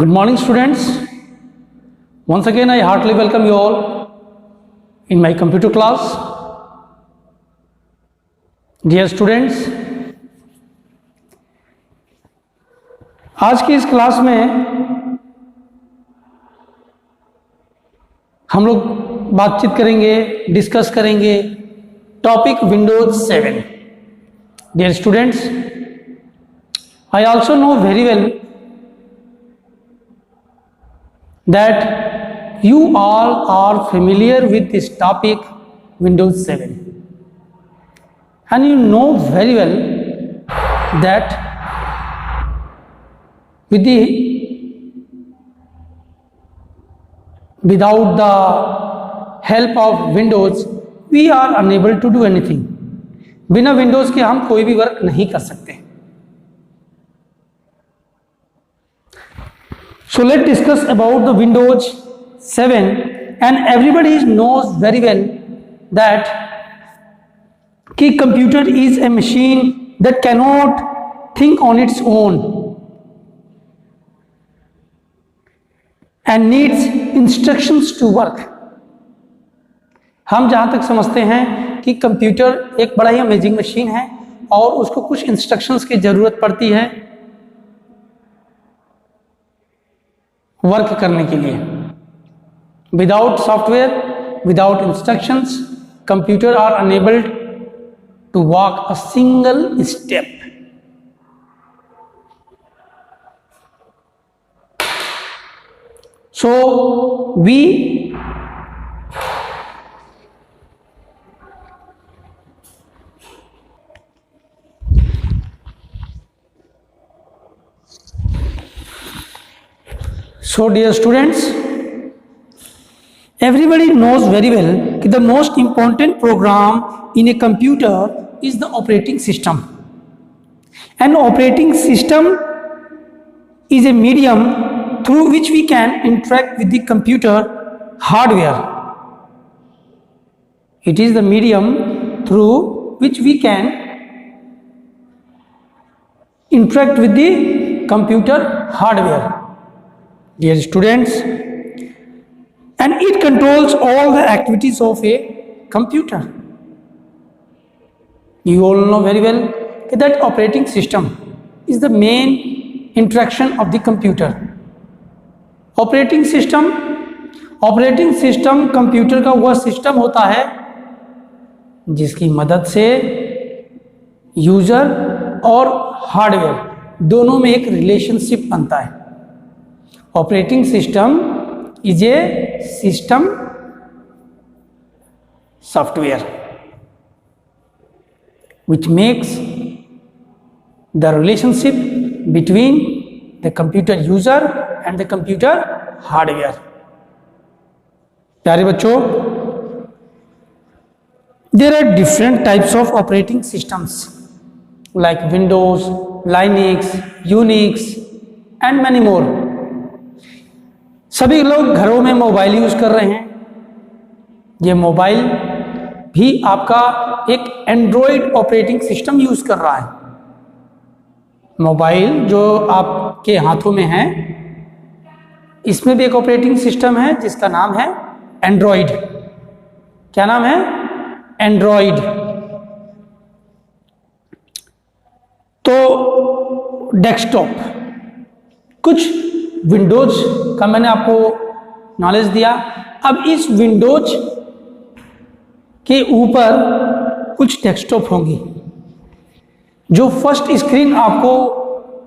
Good morning, students. Once again, I heartily welcome you all in my computer class. Dear students, आज की इस class में हम लोग बातचीत करेंगे, डिस्कस करेंगे topic Windows 7. Dear students, I also know very well that you all are familiar with this topic Windows 7, and you know very well that without the help of Windows we are unable to do anything. बिना Windows के हम कोई भी work नहीं कर सकते. So let's discuss about the Windows 7, and everybody knows very well that कि computer is a machine that cannot think on its own and needs instructions to work. हम जहाँ तक समझते हैं कि कंप्यूटर एक बड़ा ही अमेजिंग मशीन है और उसको कुछ इंस्ट्रक्शंस की ज़रूरत पड़ती है वर्क करने के लिए. Without software, without instructions, computer are unable to walk a single step. So we So dear students, everybody knows very well that the most important program in a computer is the operating system. An operating system is a medium through which we can interact with the computer hardware. It is the medium through which we can interact with the computer hardware. Dear students, and it controls all the activities of a computer. You all know very well that operating system is the main interaction of the computer. Operating system computer का वह system होता है जिसकी मदद से user और hardware दोनों में एक रिलेशनशिप बनता है. Operating system is a system software which makes the relationship between the computer user and the computer hardware. प्यारे बच्चों, there are different types of operating systems like Windows, Linux, Unix and many more. सभी लोग घरों में mobile use कर रहे हैं. ये मोबाइल भी आपका एक एंड्रॉयड ऑपरेटिंग सिस्टम यूज़ कर रहा है. मोबाइल जो आपके हाथों में है इसमें भी एक ऑपरेटिंग सिस्टम है जिसका नाम है एंड्रॉयड. क्या नाम है? एंड्रॉयड. तो डेस्कटॉप, कुछ विंडोज का मैंने आपको नॉलेज दिया. अब इस विंडोज के ऊपर कुछ डेस्कटॉप होंगी. जो फर्स्ट स्क्रीन आपको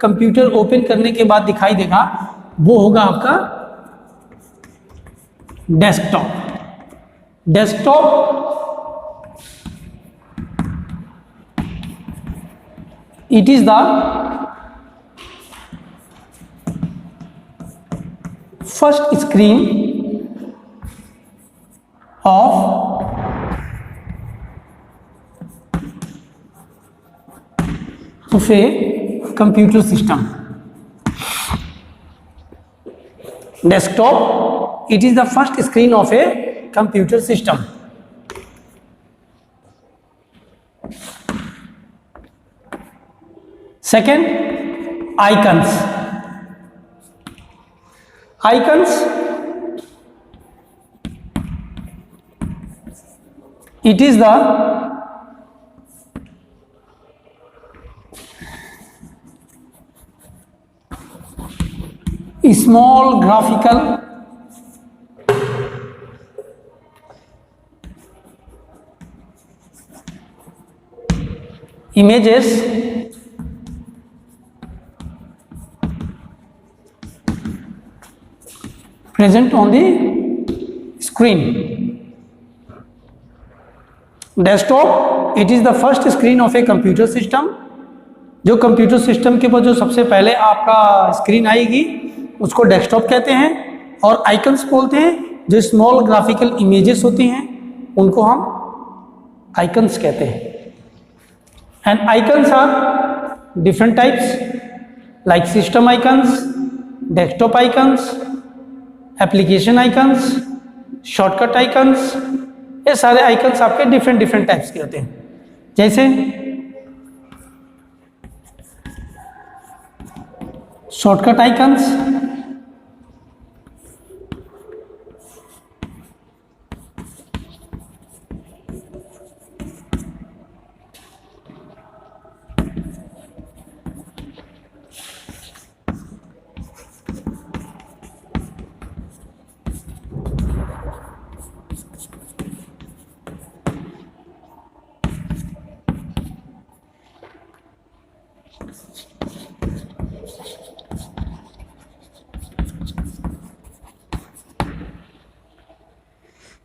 कंप्यूटर ओपन करने के बाद दिखाई देगा वो होगा आपका desktop. Desktop it is the first screen of a computer system. Desktop, it is the first screen of a computer system. Second, icons. icons, it is the small graphical images present on the screen. Desktop, it is the first screen of a computer system. जो computer system के ऊपर जो सबसे पहले आपका screen आएगी उसको desktop कहते हैं, और आइकन्स बोलते हैं जो स्मॉल ग्राफिकल इमेजेस होती हैं उनको हम आइकन्स कहते हैं. And icons are different types like system icons, desktop icons, application icons, shortcut icons. ये सारे आइकन्स आपके डिफरेंट डिफरेंट टाइप्स के होते हैं. जैसे शॉर्टकट आइकन्स,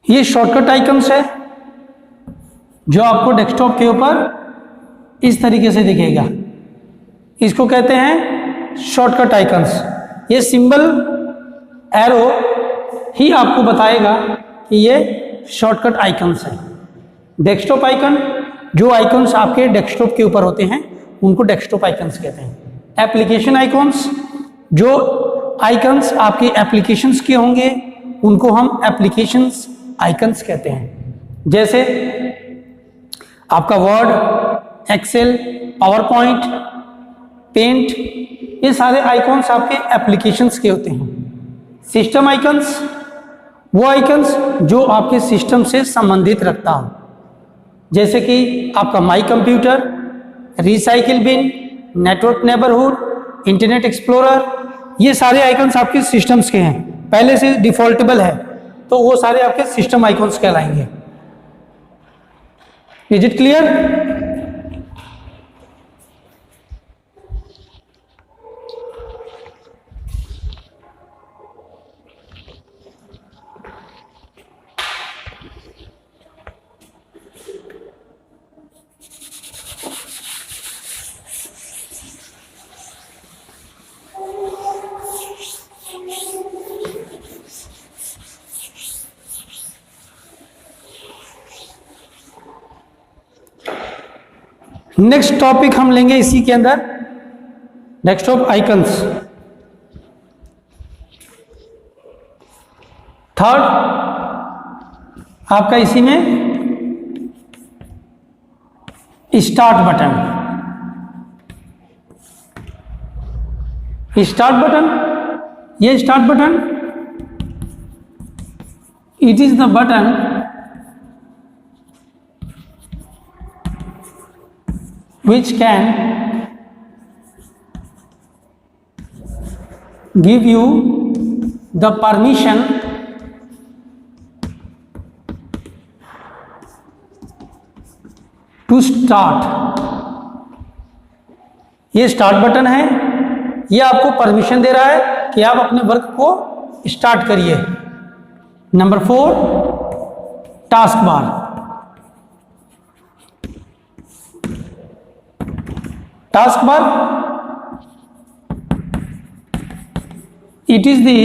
ये शॉर्टकट आइकन्स है जो आपको डेस्कटॉप के ऊपर इस तरीके से दिखेगा. इसको कहते हैं शॉर्टकट आइकन्स. ये सिंबल एरो ही आपको बताएगा कि ये शॉर्टकट आइकन्स है. डेस्कटॉप आइकन, जो आइकन्स आपके डेस्कटॉप के ऊपर होते हैं उनको डेस्कटॉप आइकन्स कहते हैं. एप्लीकेशन आइकन्स, जो आइकन्स आपके एप्लीकेशंस के होंगे उनको हम एप्लीकेशंस आइकन्स कहते हैं. जैसे आपका Word, Excel, PowerPoint, Paint, ये सारे आइकन्स आपके एप्लीकेशंस के होते हैं. सिस्टम आइकन्स, वो आइकन्स जो आपके सिस्टम से संबंधित रखता हो, जैसे कि आपका My Computer, Recycle Bin, Network Neighborhood, Internet Explorer. ये सारे आइकन्स आपके सिस्टम्स के हैं, पहले से डिफॉल्टेबल है, तो वो सारे आपके सिस्टम आइकन्स कहलाएंगे. Is it clear? Next topic हम लेंगे इसी के अंदर, डेस्कटॉप आइकन्स. थर्ड आपका इसी में स्टार्ट बटन. स्टार्ट बटन, ये start button, it is the button which can give you the permission to start. ये स्टार्ट बटन है, ये आपको परमिशन दे रहा है कि आप अपने वर्क को स्टार्ट करिए. Number 4, task bar. Task bar, it is the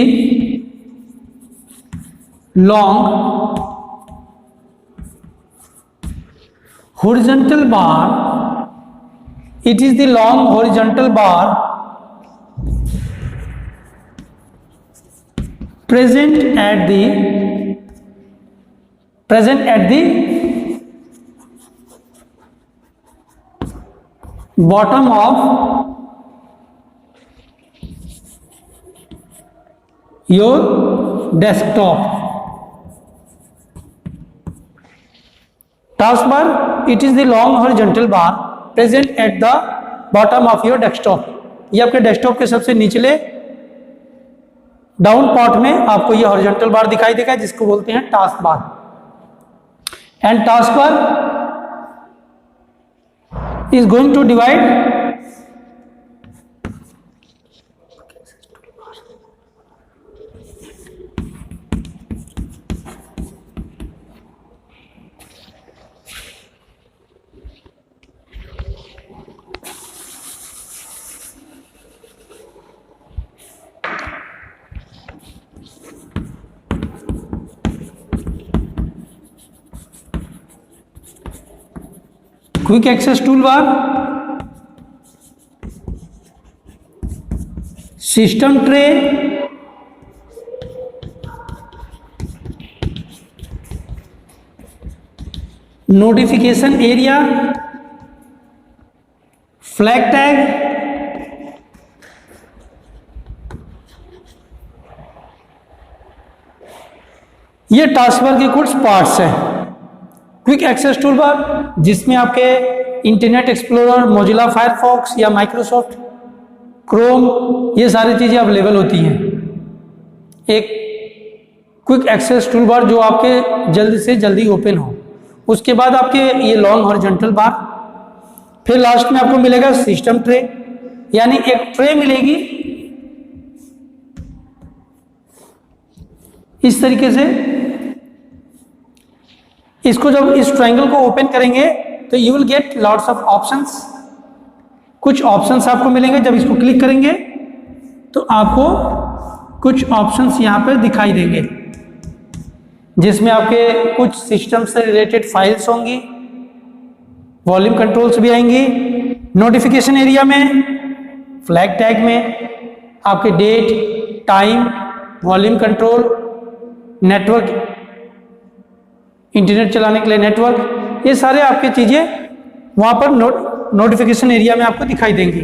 long horizontal bar, it is the long horizontal bar present at the bottom of your desktop. Taskbar, it is the long horizontal bar present at the bottom of your desktop. ये आपके desktop के सबसे निचले down part में आपको ये horizontal बार दिखाई देगा, जिसको बोलते हैं task bar. And task bar is going to divide quick access tool bar, system tray, notification area, flag tag, ये टास्क बार के कुछ पार्ट्स हैं. क्विक एक्सेस टूल बार जिसमें आपके इंटरनेट एक्सप्लोरर, मोजिला फायरफॉक्स या माइक्रोसॉफ्ट क्रोम, ये सारी चीज़ें अवेलेबल होती हैं. एक क्विक एक्सेस टूल बार जो आपके जल्द से जल्दी ओपन हो. उसके बाद आपके ये लॉन्ग हॉरिजॉन्टल बार, फिर लास्ट में आपको मिलेगा सिस्टम ट्रे, यानी एक ट्रे मिलेगी इस तरीके से. इसको जब इस ट्रायंगल को ओपन करेंगे तो you will get lots of options. कुछ ऑप्शंस आपको मिलेंगे. जब इसको क्लिक करेंगे तो आपको कुछ ऑप्शंस यहां पर दिखाई देंगे, जिसमें आपके कुछ सिस्टम से रिलेटेड फाइल्स होंगी, वॉल्यूम कंट्रोल्स भी आएंगी, नोटिफिकेशन एरिया में, फ्लैग टैग में आपके date, time, volume control, network, internet चलाने के लिए नेटवर्क, ये सारे आपके चीजें वहां पर नोटिफिकेशन एरिया में आपको दिखाई देंगी.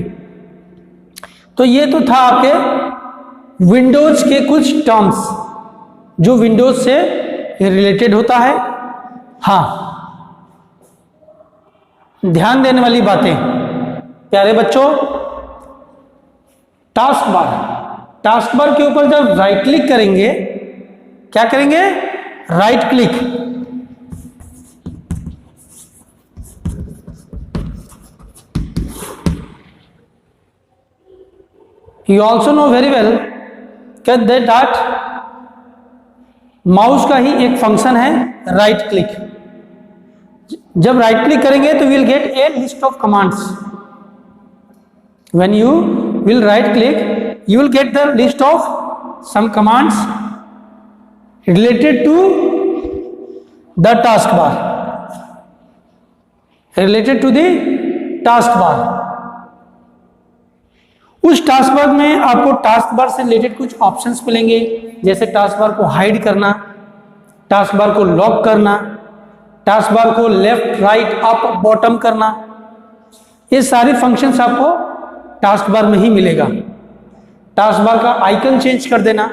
तो ये तो था आपके विंडोज के कुछ टर्म्स जो विंडोज से रिलेटेड होता है. हाँ, ध्यान देने वाली बातें प्यारे बच्चों, टास्क बार, टास्क बार के ऊपर जब राइट क्लिक करेंगे, क्या करेंगे, right click, you also know very well that mouse का ही एक फंक्शन है राइट क्लिक. जब राइट क्लिक करेंगे तो will get a list of commands. When you will right click you will get the list of some commands related to the taskbar, related to the taskbar. उस taskbar में आपको task bar से related कुछ options मिलेंगे, जैसे task bar को hide करना, task bar को लॉक करना, टास्क बार को लेफ्ट, राइट, अप, बॉटम करना. ये सारे फंक्शंस आपको टास्क बार में ही मिलेगा. टास्क बार का आइकन चेंज कर देना,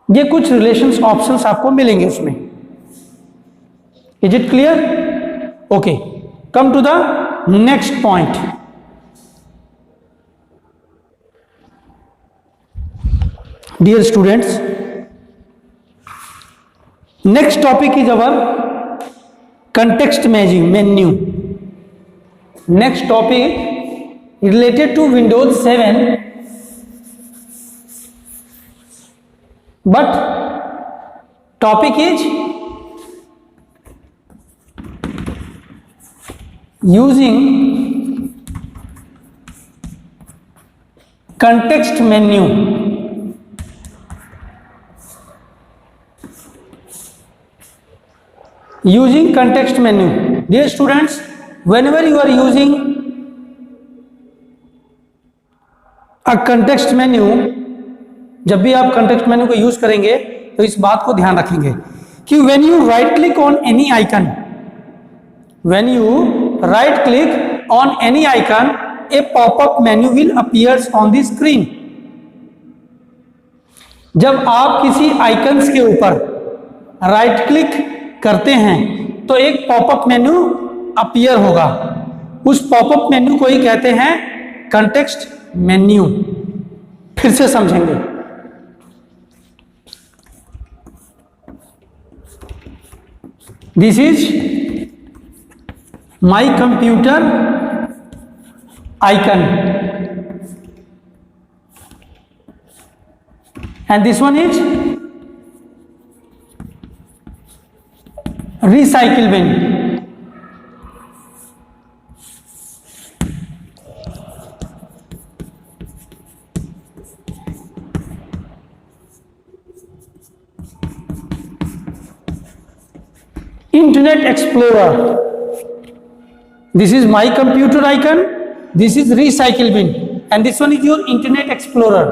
ये कुछ रिलेशंस ऑप्शंस आपको मिलेंगे उसमें. Is it clear? Okay, come to the next point. Dear students, next topic is our context matching menu. Next topic related to Windows 7, but topic is using context menu. Using context menu. Dear students, whenever you are using a context menu, जब भी आप context menu को use करेंगे तो इस बात को ध्यान रखेंगे कि when you right click on any icon, when you right click on any icon, A popup menu will appears on the screen. जब आप किसी आइकन्स के ऊपर राइट क्लिक करते हैं तो एक पॉपअप मेन्यू अपीयर होगा। उस पॉपअप मेन्यू को ही कहते हैं कॉन्टेक्स्ट मेन्यू। फिर से समझेंगे। This is my computer icon and this one is recycle bin. Internet Explorer. This is my computer icon, this is recycle bin and this one is your Internet Explorer.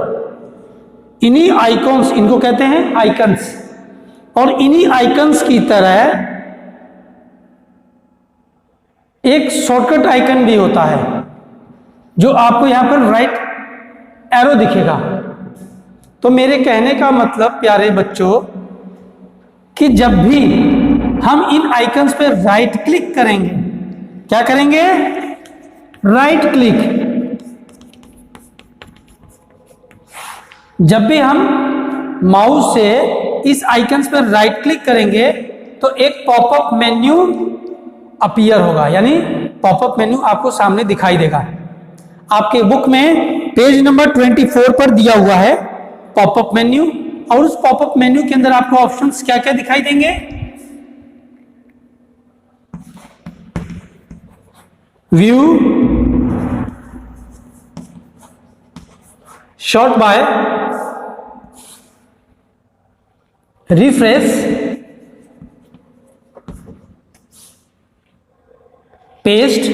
इन्हीं icons, इनको कहते हैं icons, और इन्हीं icons की तरह एक shortcut icon भी होता है जो आपको यहां पर राइट एरो दिखेगा। तो मेरे कहने का मतलब प्यारे बच्चों कि जब भी हम इन आइकन्स पर राइट क्लिक करेंगे, क्या करेंगे? Right click. जब भी हम माउस से इस आइकन्स पर राइट क्लिक करेंगे तो एक पॉपअप मेन्यू अपीयर होगा, यानी पॉपअप मेन्यू आपको सामने दिखाई देगा। आपके बुक में पेज नंबर 24 पर दिया हुआ है पॉपअप मेन्यू, और उस पॉपअप मेन्यू के अंदर आपको ऑप्शंस क्या क्या दिखाई देंगे? View, sort by, refresh, paste,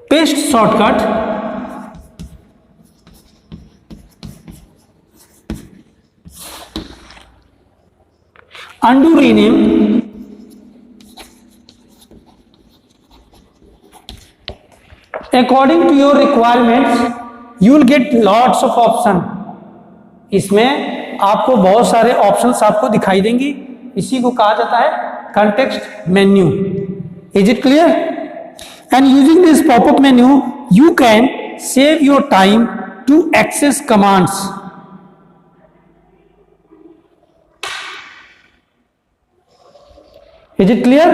paste shortcut, undo rename, according to your requirements you will get lots of option। इसमें आपको बहुत सारे ऑप्शंस आपको दिखाई देंगी, इसी को कहा जाता है context menu. Is it clear? And using this popup menu you can save your time to access commands. Is it clear?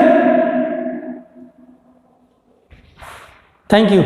Thank you.